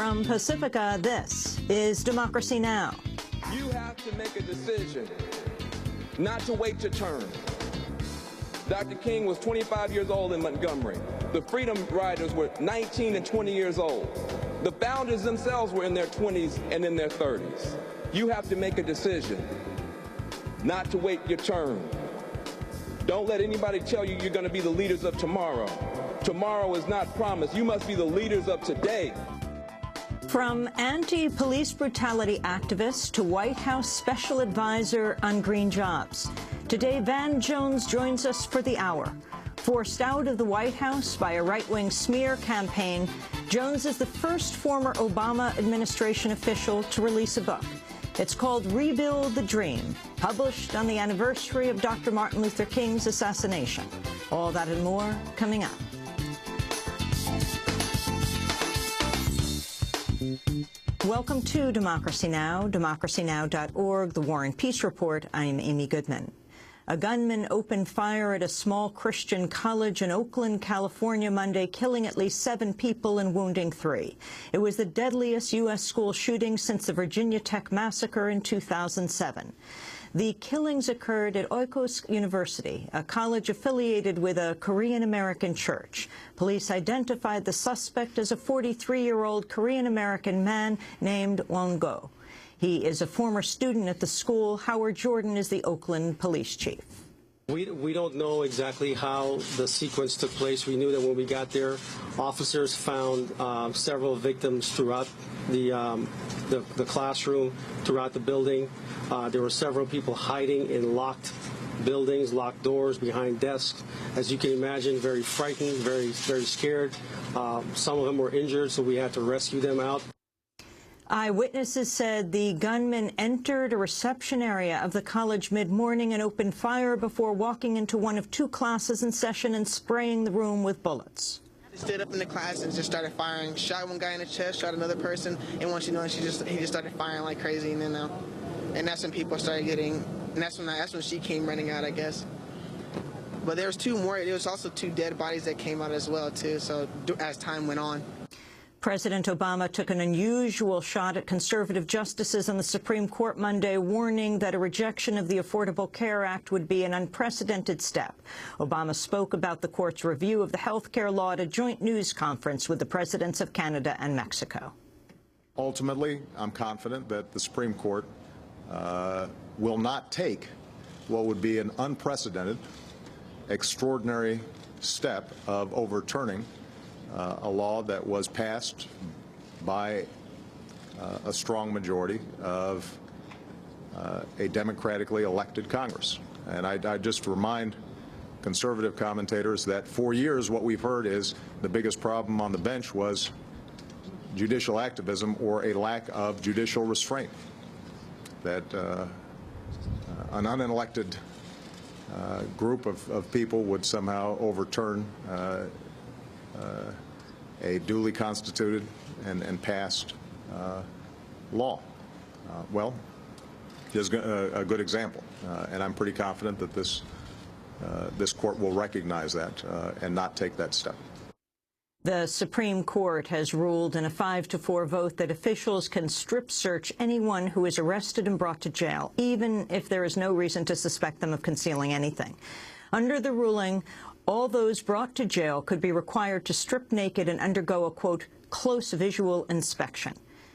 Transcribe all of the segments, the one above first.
From Pacifica, this is Democracy Now! You have to make a decision not to wait your turn. Dr. King was 25 years old in Montgomery. The Freedom Riders were 19 and 20 years old. The founders themselves were in their 20s and in their 30s. You have to make a decision not to wait your turn. Don't let anybody tell you you're going to be the leaders of tomorrow. Tomorrow is not promised. You must be the leaders of today. From anti-police brutality activist to White House special advisor on green jobs. Today, Van Jones joins us for the hour. Forced out of the White House by a right-wing smear campaign, Jones is the first former Obama administration official to release a book. It's called Rebuild the Dream, published on the anniversary of Dr. Martin Luther King's assassination. All that and more coming up. Welcome to Democracy Now!, democracynow.org, The War and Peace Report. I'm Amy Goodman. A gunman opened fire at a small Christian college in Oakland, California Monday, killing at least 7 people and wounding 3. It was the deadliest U.S. school shooting since the Virginia Tech massacre in 2007. The killings occurred at Oakland University, a college affiliated with a Korean-American church. Police identified the suspect as a 43-year-old Korean-American man named Won-go. He is a former student at the school. Howard Jordan is the Oakland police chief. We don't know exactly how the sequence took place. We knew that when we got there, officers found several victims throughout the classroom, throughout the building. There were several people hiding in locked buildings, locked doors, behind desks. As you can imagine, very frightened, very scared. Some of them were injured, so we had to rescue them out. Eyewitnesses said the gunman entered a reception area of the college mid-morning and opened fire before walking into one of 2 classes in session and spraying the room with bullets. He stood up in the class and just started firing. Shot one guy in the chest, shot another person, and once you know, he just started firing like crazy. And then, and that's when people started getting. And that's when she came running out, I guess. But there was 2 more. There was also 2 dead bodies that came out as well too. So as time went on. President Obama took an unusual shot at conservative justices on the Supreme Court Monday, warning that a rejection of the Affordable Care Act would be an unprecedented step. Obama spoke about the court's review of the health care law at a joint news conference with the presidents of Canada and Mexico. Ultimately, I'm confident that the Supreme Court will not take what would be an unprecedented, extraordinary step of overturning a law that was passed by a strong majority of a democratically elected Congress. And I just remind conservative commentators that for years what we've heard is the biggest problem on the bench was judicial activism or a lack of judicial restraint, that an unelected group of people would somehow overturn a duly constituted and passed law. Well, here's a good example, and I'm pretty confident that this court will recognize that and not take that step. The Supreme Court has ruled in a 5-4 vote that officials can strip search anyone who is arrested and brought to jail, even if there is no reason to suspect them of concealing anything. Under the ruling, all those brought to jail could be required to strip naked and undergo a, quote, close visual inspection.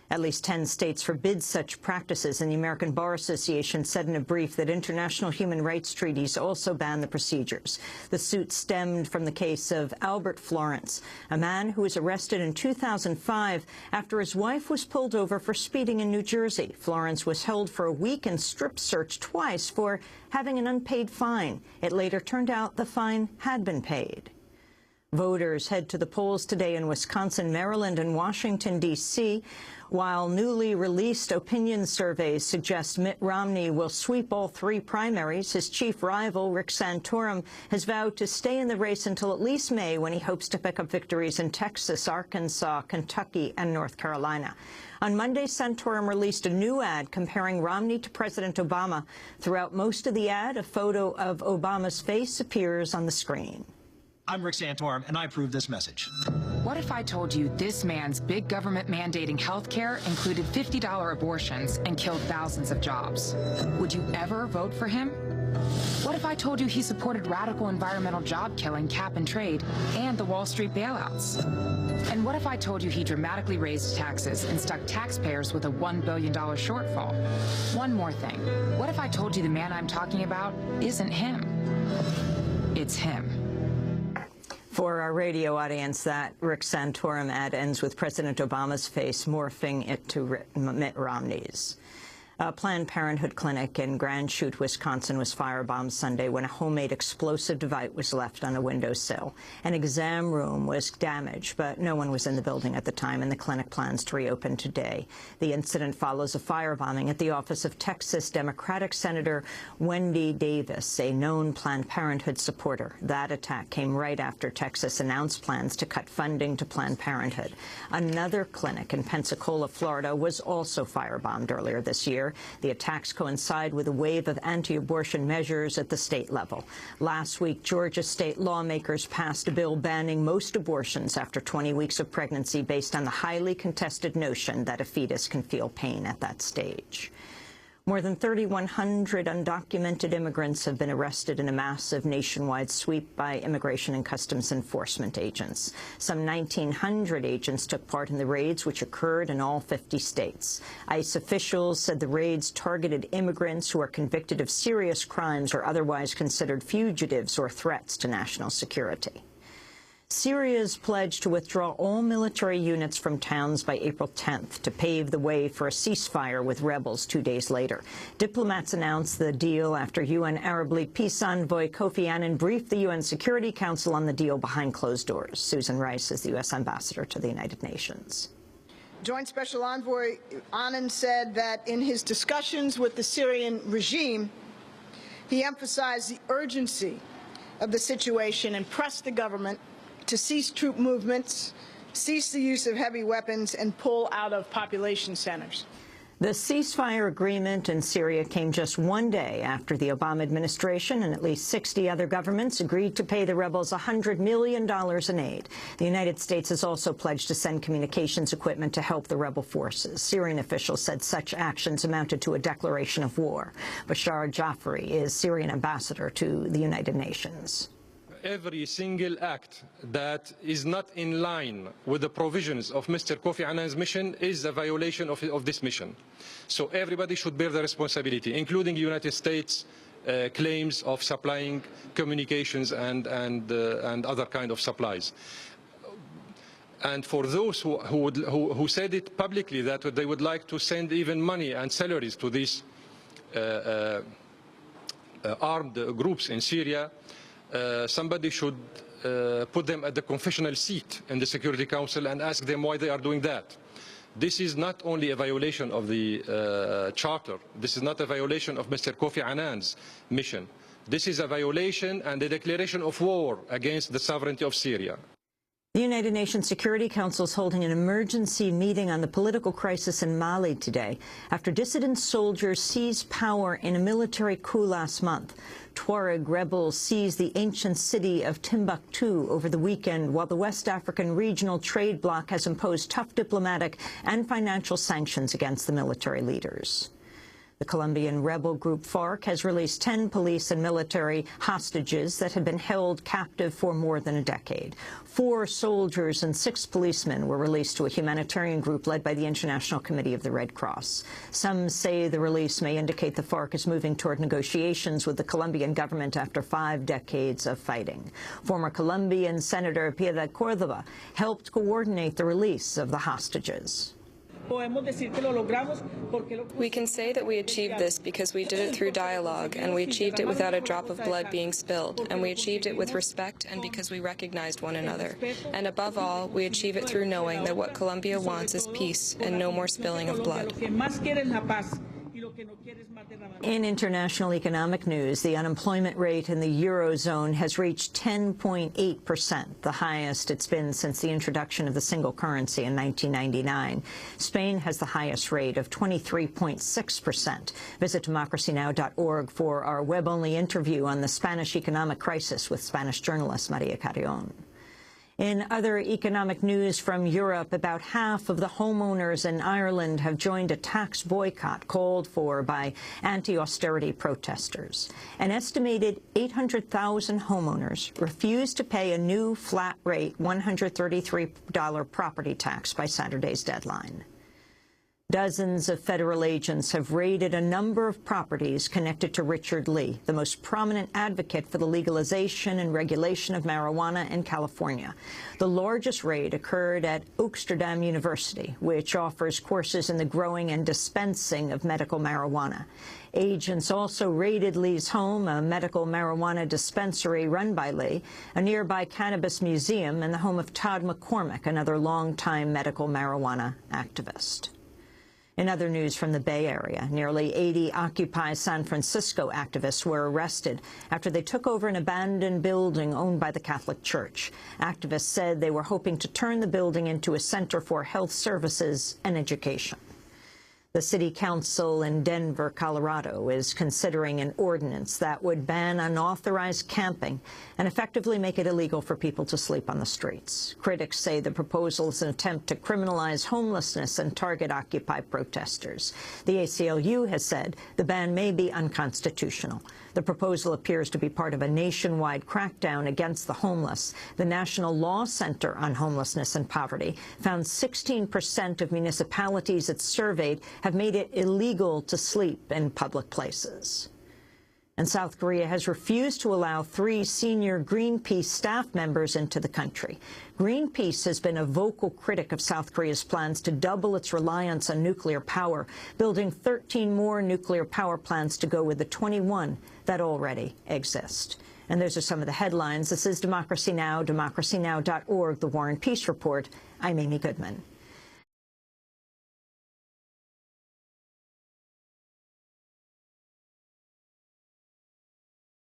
At least 10 states forbid such practices, and the American Bar Association said in a brief that international human rights treaties also ban the procedures. The suit stemmed from the case of Albert Florence, a man who was arrested in 2005 after his wife was pulled over for speeding in New Jersey. Florence was held for a week and strip searched twice for having an unpaid fine. It later turned out the fine had been paid. Voters head to the polls today in Wisconsin, Maryland, and Washington, D.C., while newly released opinion surveys suggest Mitt Romney will sweep all 3 primaries. His chief rival, Rick Santorum, has vowed to stay in the race until at least May, when he hopes to pick up victories in Texas, Arkansas, Kentucky, and North Carolina. On Monday, Santorum released a new ad comparing Romney to President Obama. Throughout most of the ad, a photo of Obama's face appears on the screen. I'm Rick Santorum, and I approve this message. What if I told you this man's big government mandating health care included $50 abortions and killed thousands of jobs? Would you ever vote for him? What if I told you he supported radical environmental job killing, cap and trade, and the Wall Street bailouts? And what if I told you he dramatically raised taxes and stuck taxpayers with a $1 billion shortfall? One more thing. What if I told you the man I'm talking about isn't him? It's him. For our radio audience, that Rick Santorum ad ends with President Obama's face morphing it to Mitt Romney's. A Planned Parenthood clinic in Grand Chute, Wisconsin was firebombed Sunday when a homemade explosive device was left on a windowsill. An exam room was damaged, but no one was in the building at the time, and the clinic plans to reopen today. The incident follows a firebombing at the office of Texas Democratic Senator Wendy Davis, a known Planned Parenthood supporter. That attack came right after Texas announced plans to cut funding to Planned Parenthood. Another clinic in Pensacola, Florida, was also firebombed earlier this year. The attacks coincide with a wave of anti-abortion measures at the state level. Last week, Georgia state lawmakers passed a bill banning most abortions after 20 weeks of pregnancy based on the highly contested notion that a fetus can feel pain at that stage. More than 3,100 undocumented immigrants have been arrested in a massive nationwide sweep by Immigration and Customs Enforcement agents. Some 1,900 agents took part in the raids, which occurred in all 50 states. ICE officials said the raids targeted immigrants who are convicted of serious crimes or otherwise considered fugitives or threats to national security. Syria's pledged to withdraw all military units from towns by April 10th to pave the way for a ceasefire with rebels 2 days later. Diplomats announced the deal after UN Arab League peace envoy Kofi Annan briefed the UN Security Council on the deal behind closed doors. Susan Rice is the U.S. ambassador to the United Nations. Joint Special Envoy Annan said that in his discussions with the Syrian regime, he emphasized the urgency of the situation and pressed the government to cease troop movements, cease the use of heavy weapons, and pull out of population centers. The ceasefire agreement in Syria came just 1 day after the Obama administration and at least 60 other governments agreed to pay the rebels $100 million in aid. The United States has also pledged to send communications equipment to help the rebel forces. Syrian officials said such actions amounted to a declaration of war. Bashar Jafari is Syrian ambassador to the United Nations. Every single act that is not in line with the provisions of Mr. Kofi Annan's mission is a violation of this mission. So everybody should bear the responsibility, including the United States claims of supplying communications and other kind of supplies. And for those who said it publicly that they would like to send even money and salaries to these armed groups in Syria, somebody should put them at the confessional seat in the Security Council and ask them why they are doing that. This is not only a violation of the Charter. This is not a violation of Mr. Kofi Annan's mission. This is a violation and a declaration of war against the sovereignty of Syria. The United Nations Security Council is holding an emergency meeting on the political crisis in Mali today after dissident soldiers seized power in a military coup last month. Tuareg rebels seized the ancient city of Timbuktu over the weekend, while the West African regional trade bloc has imposed tough diplomatic and financial sanctions against the military leaders. The Colombian rebel group FARC has released 10 police and military hostages that had been held captive for more than a decade. 4 soldiers and 6 policemen were released to a humanitarian group led by the International Committee of the Red Cross. Some say the release may indicate the FARC is moving toward negotiations with the Colombian government after 5 decades of fighting. Former Colombian Senator Piedad Córdoba helped coordinate the release of the hostages. We can say that we achieved this because we did it through dialogue, and we achieved it without a drop of blood being spilled, and we achieved it with respect and because we recognized one another. And above all, we achieve it through knowing that what Colombia wants is peace and no more spilling of blood. In international economic news, the unemployment rate in the Eurozone has reached 10.8%, the highest it's been since the introduction of the single currency in 1999. Spain has the highest rate of 23.6%. Visit democracynow.org for our web-only interview on the Spanish economic crisis with Spanish journalist Maria Carrion. In other economic news from Europe, about half of the homeowners in Ireland have joined a tax boycott called for by anti-austerity protesters. An estimated 800,000 homeowners refused to pay a new flat-rate $133 property tax by Saturday's deadline. Dozens of federal agents have raided a number of properties connected to Richard Lee, the most prominent advocate for the legalization and regulation of marijuana in California. The largest raid occurred at Oakland University, which offers courses in the growing and dispensing of medical marijuana. Agents also raided Lee's home, a medical marijuana dispensary run by Lee, a nearby cannabis museum, and the home of Todd McCormick, another longtime medical marijuana activist. In other news from the Bay Area, nearly 80 Occupy San Francisco activists were arrested after they took over an abandoned building owned by the Catholic Church. Activists said they were hoping to turn the building into a center for health services and education. The City Council in Denver, Colorado, is considering an ordinance that would ban unauthorized camping and effectively make it illegal for people to sleep on the streets. Critics say the proposal is an attempt to criminalize homelessness and target Occupy protesters. The ACLU has said the ban may be unconstitutional. The proposal appears to be part of a nationwide crackdown against the homeless. The National Law Center on Homelessness and Poverty found 16% of municipalities it surveyed have made it illegal to sleep in public places. And South Korea has refused to allow 3 senior Greenpeace staff members into the country. Greenpeace has been a vocal critic of South Korea's plans to double its reliance on nuclear power, building 13 more nuclear power plants to go with the 21 that already exist. And those are some of the headlines. This is Democracy Now!, democracynow.org, The War and Peace Report. I'm Amy Goodman.